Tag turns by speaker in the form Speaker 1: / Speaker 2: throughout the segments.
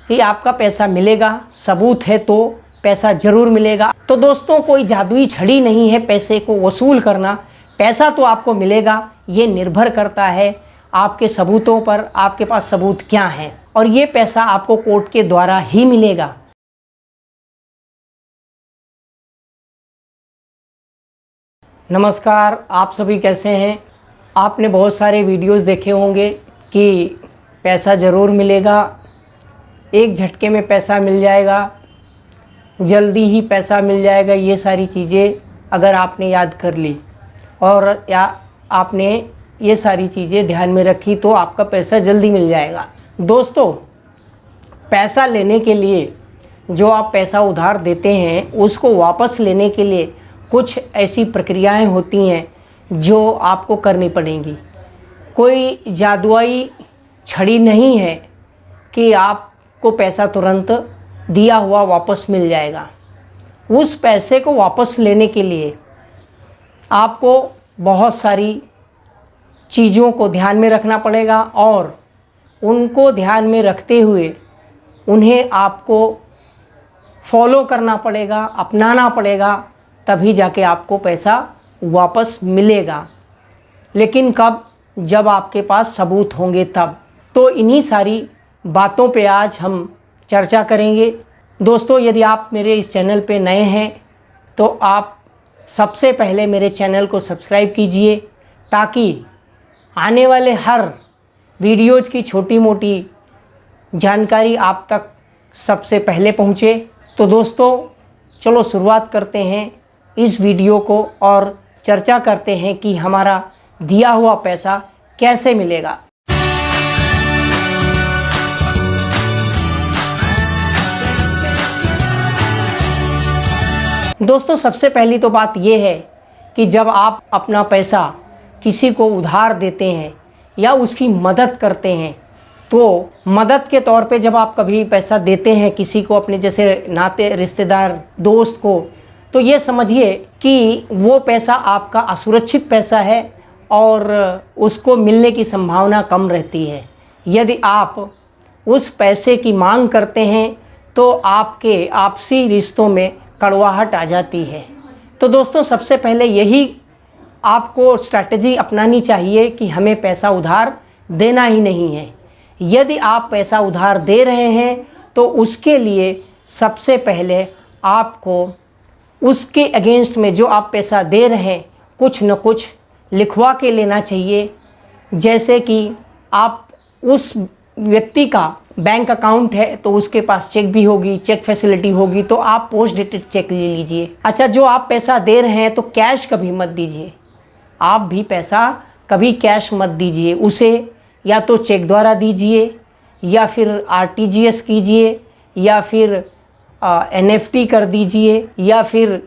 Speaker 1: कि आपका पैसा मिलेगा, सबूत है तो पैसा ज़रूर मिलेगा। तो दोस्तों, कोई जादुई छड़ी नहीं है पैसे को वसूल करना। पैसा तो आपको मिलेगा, ये निर्भर करता है आपके सबूतों पर, आपके पास सबूत क्या हैं, और ये पैसा आपको कोर्ट के द्वारा ही मिलेगा। नमस्कार, आप सभी कैसे हैं? आपने बहुत सारे वीडियोस देखे होंगे कि पैसा ज़रूर मिलेगा, एक झटके में पैसा मिल जाएगा, जल्दी ही पैसा मिल जाएगा। ये सारी चीज़ें अगर आपने याद कर ली और या आपने ये सारी चीज़ें ध्यान में रखी तो आपका पैसा जल्दी मिल जाएगा। दोस्तों, पैसा लेने के लिए जो आप पैसा उधार देते हैं उसको वापस लेने के लिए कुछ ऐसी प्रक्रियाएं होती हैं जो आपको करनी पड़ेंगी। कोई जादुई छड़ी नहीं है कि आपको पैसा तुरंत दिया हुआ वापस मिल जाएगा। उस पैसे को वापस लेने के लिए आपको बहुत सारी चीज़ों को ध्यान में रखना पड़ेगा और उनको ध्यान में रखते हुए उन्हें आपको फॉलो करना पड़ेगा, अपनाना पड़ेगा, तभी जाके आपको पैसा वापस मिलेगा। लेकिन कब? जब आपके पास सबूत होंगे तब। तो इन्हीं सारी बातों पे आज हम चर्चा करेंगे। दोस्तों, यदि आप मेरे इस चैनल पे नए हैं तो आप सबसे पहले मेरे चैनल को सब्सक्राइब कीजिए ताकि आने वाले हर वीडियोज़ की छोटी मोटी जानकारी आप तक सबसे पहले पहुँचे। तो दोस्तों, चलो शुरुआत करते हैं इस वीडियो को और चर्चा करते हैं कि हमारा दिया हुआ पैसा कैसे मिलेगा। दोस्तों, सबसे पहली तो बात यह है कि जब आप अपना पैसा किसी को उधार देते हैं या उसकी मदद करते हैं तो मदद के तौर पे जब आप कभी पैसा देते हैं किसी को, अपने जैसे नाते रिश्तेदार दोस्त को, तो ये समझिए कि वो पैसा आपका असुरक्षित पैसा है और उसको मिलने की संभावना कम रहती है। यदि आप उस पैसे की मांग करते हैं तो आपके आपसी रिश्तों में कड़वाहट आ जाती है। तो दोस्तों, सबसे पहले यही आपको स्ट्रैटेजी अपनानी चाहिए कि हमें पैसा उधार देना ही नहीं है। यदि आप पैसा उधार दे रहे हैं तो उसके लिए सबसे पहले आपको उसके अगेंस्ट में जो आप पैसा दे रहे हैं कुछ न कुछ लिखवा के लेना चाहिए। जैसे कि आप उस व्यक्ति का बैंक अकाउंट है तो उसके पास चेक भी होगी, चेक फैसिलिटी होगी, तो आप पोस्ट डेटेड चेक ले लीजिए। अच्छा, जो आप पैसा दे रहे हैं तो कैश कभी मत दीजिए। आप भी पैसा कभी कैश मत दीजिए, उसे या तो चेक द्वारा दीजिए या फिर आरटीजीएस कीजिए या फिर एनएफटी कर दीजिए या फिर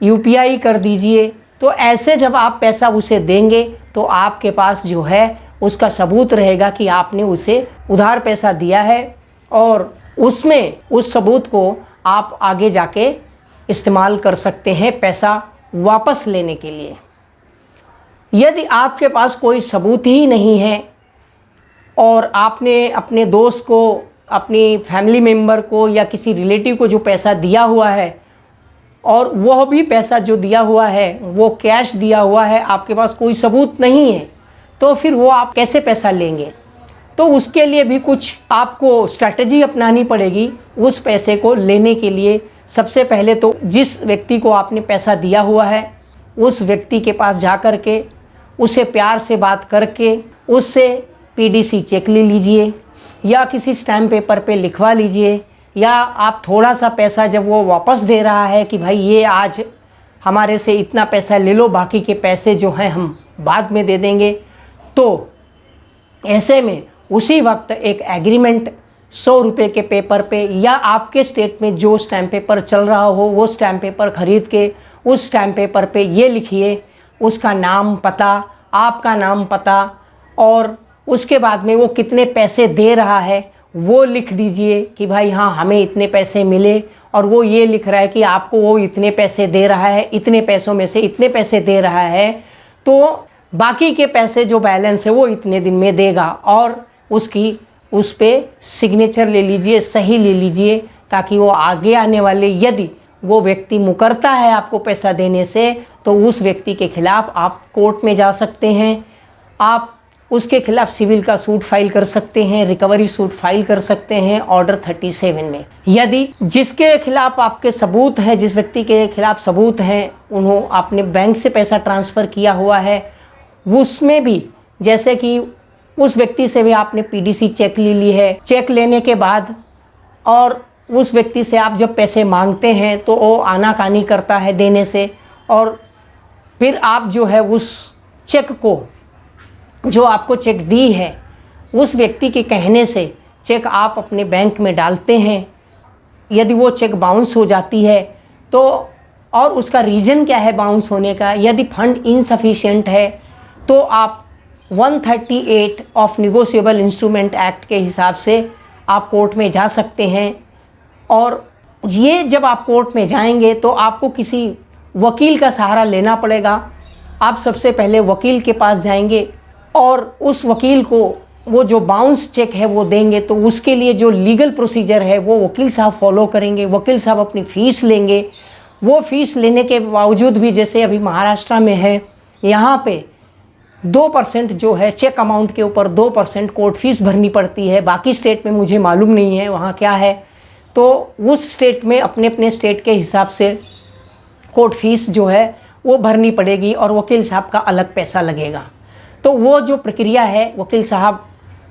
Speaker 1: यूपीआई कर दीजिए। तो ऐसे जब आप पैसा उसे देंगे तो आपके पास जो है उसका सबूत रहेगा कि आपने उसे उधार पैसा दिया है और उसमें उस सबूत को आप आगे जाके इस्तेमाल कर सकते हैं पैसा वापस लेने के लिए। यदि आपके पास कोई सबूत ही नहीं है और आपने अपने दोस्त को, अपनी फैमिली मेम्बर को या किसी रिलेटिव को जो पैसा दिया हुआ है और वह भी पैसा जो दिया हुआ है वो कैश दिया हुआ है, आपके पास कोई सबूत नहीं है, तो फिर वो आप कैसे पैसा लेंगे? तो उसके लिए भी कुछ आपको स्ट्रैटेजी अपनानी पड़ेगी उस पैसे को लेने के लिए। सबसे पहले तो जिस व्यक्ति को आपने पैसा दिया हुआ है उस व्यक्ति के पास जा कर के उसे प्यार से बात करके उससे पीडीसी चेक ले लीजिए या किसी स्टैम्प पेपर पे लिखवा लीजिए, या आप थोड़ा सा पैसा जब वो वापस दे रहा है कि भाई ये आज हमारे से इतना पैसा ले लो, बाकी के पैसे जो हैं हम बाद में दे देंगे, तो ऐसे में उसी वक्त एक एग्रीमेंट 100 रुपये के पेपर पे या आपके स्टेट में जो स्टैम्प पेपर चल रहा हो वो स्टैम्प पेपर ख़रीद के उस स्टैम्प पेपर पे ये लिखिए उसका नाम, पता, आपका नाम, पता, और उसके बाद में वो कितने पैसे दे रहा है वो लिख दीजिए कि भाई हाँ हमें इतने पैसे मिले, और वो ये लिख रहा है कि आपको वो इतने पैसे दे रहा है, इतने पैसों में से इतने पैसे दे रहा है, तो बाकी के पैसे जो बैलेंस है वो इतने दिन में देगा, और उसकी उस पर सिग्नेचर ले लीजिए, सही ले लीजिए, ताकि वो आगे आने वाले यदि वो व्यक्ति मुकरता है आपको पैसा देने से तो उस व्यक्ति के खिलाफ आप कोर्ट में जा सकते हैं, आप उसके खिलाफ सिविल का सूट फाइल कर सकते हैं, रिकवरी सूट फाइल कर सकते हैं ऑर्डर 37 में। यदि जिसके खिलाफ आपके सबूत हैं, जिस व्यक्ति के खिलाफ सबूत हैं, उन्होंने आपने बैंक से पैसा ट्रांसफ़र किया हुआ है, उसमें भी जैसे कि उस व्यक्ति से भी आपने पीडीसी चेक ले ली है, चेक लेने के बाद और उस व्यक्ति से आप जब पैसे मांगते हैं तो वो आनाकानी करता है देने से, और फिर आप जो है उस चेक को, जो आपको चेक दी है, उस व्यक्ति के कहने से चेक आप अपने बैंक में डालते हैं। यदि वो चेक बाउंस हो जाती है तो, और उसका रीज़न क्या है बाउंस होने का, यदि फंड इनसफिशिएंट है तो आप 138 ऑफ निगोशिएबल इंस्ट्रूमेंट एक्ट के हिसाब से आप कोर्ट में जा सकते हैं। और ये जब आप कोर्ट में जाएंगे तो आपको किसी वकील का सहारा लेना पड़ेगा। आप सबसे पहले वकील के पास जाएंगे और उस वकील को वो जो बाउंस चेक है वो देंगे, तो उसके लिए जो लीगल प्रोसीजर है वो वकील साहब फॉलो करेंगे। वकील साहब अपनी फ़ीस लेंगे। वो फ़ीस लेने के बावजूद भी, जैसे अभी महाराष्ट्र में है, यहाँ पे 2% जो है चेक अमाउंट के ऊपर 2% कोर्ट फीस भरनी पड़ती है। बाकी स्टेट में मुझे मालूम नहीं है वहाँ क्या है, तो उस स्टेट में अपने अपने स्टेट के हिसाब से कोर्ट फीस जो है वो भरनी पड़ेगी और वकील साहब का अलग पैसा लगेगा। तो वो जो प्रक्रिया है वकील साहब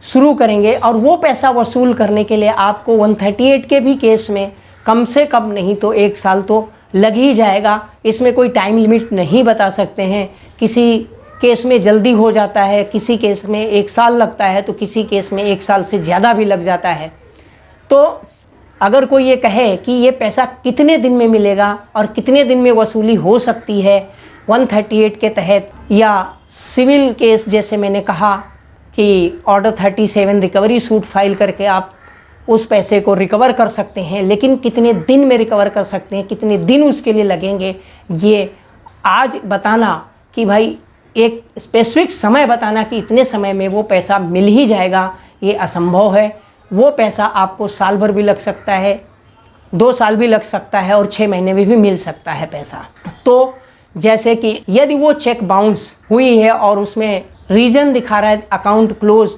Speaker 1: शुरू करेंगे और वो पैसा वसूल करने के लिए आपको 138 के भी केस में कम से कम नहीं तो 1 साल तो लग ही जाएगा। इसमें कोई टाइम लिमिट नहीं बता सकते हैं। किसी केस में जल्दी हो जाता है, किसी केस में 1 साल लगता है, तो किसी केस में 1 साल से ज़्यादा भी लग जाता है। तो अगर कोई ये कहे कि ये पैसा कितने दिन में मिलेगा और कितने दिन में वसूली हो सकती है 138 के तहत, या सिविल केस जैसे मैंने कहा कि ऑर्डर 37 रिकवरी सूट फाइल करके आप उस पैसे को रिकवर कर सकते हैं, लेकिन कितने दिन में रिकवर कर सकते हैं, कितने दिन उसके लिए लगेंगे, ये आज बताना कि भाई एक स्पेसिफिक समय बताना कि इतने समय में वो पैसा मिल ही जाएगा, ये असंभव है। वो पैसा आपको साल भर भी लग सकता है, 2 साल भी लग सकता है और 6 महीने में भी मिल सकता है पैसा। तो जैसे कि यदि वो चेक बाउंस हुई है और उसमें रीजन दिखा रहा है अकाउंट क्लोज,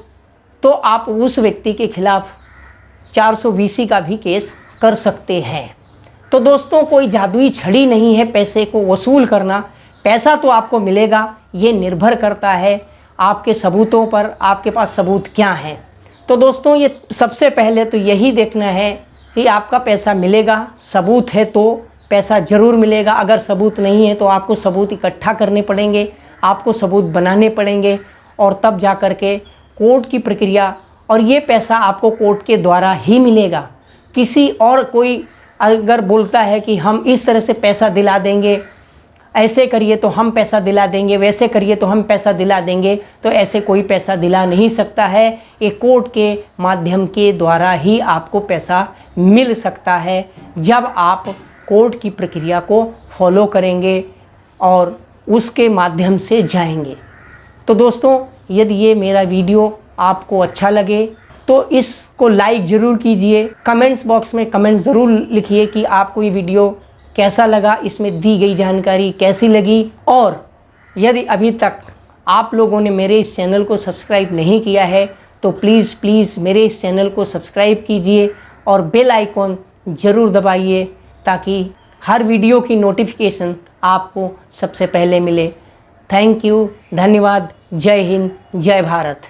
Speaker 1: तो आप उस व्यक्ति के खिलाफ 420 का भी केस कर सकते हैं। तो दोस्तों, कोई जादुई छड़ी नहीं है पैसे को वसूल करना। पैसा तो आपको मिलेगा, ये निर्भर करता है आपके सबूतों पर, आपके पास सबूत क्या हैं। तो दोस्तों, ये सबसे पहले तो यही देखना है कि आपका पैसा मिलेगा। सबूत है तो पैसा ज़रूर मिलेगा। अगर सबूत नहीं है तो आपको सबूत इकट्ठा करने पड़ेंगे, आपको सबूत बनाने पड़ेंगे और तब जा कर के कोर्ट की प्रक्रिया, और ये पैसा आपको कोर्ट के द्वारा ही मिलेगा। किसी और कोई अगर बोलता है कि हम इस तरह से पैसा दिला देंगे, ऐसे करिए तो हम पैसा दिला देंगे, वैसे करिए तो हम पैसा दिला देंगे, तो ऐसे कोई पैसा दिला नहीं सकता है। ये कोर्ट के माध्यम के द्वारा ही आपको पैसा मिल सकता है, जब आप कोर्ट की प्रक्रिया को फॉलो करेंगे और उसके माध्यम से जाएंगे। तो दोस्तों, यदि ये मेरा वीडियो आपको अच्छा लगे तो इसको लाइक ज़रूर कीजिए। कमेंट्स बॉक्स में कमेंट ज़रूर लिखिए कि आपको ये वीडियो कैसा लगा, इसमें दी गई जानकारी कैसी लगी। और यदि अभी तक आप लोगों ने मेरे इस चैनल को सब्सक्राइब नहीं किया है तो प्लीज़ मेरे इस चैनल को सब्सक्राइब कीजिए और बेल आइकॉन ज़रूर दबाइए, ताकि हर वीडियो की नोटिफिकेशन आपको सबसे पहले मिले। थैंक यू, धन्यवाद, जय हिंद, जय भारत।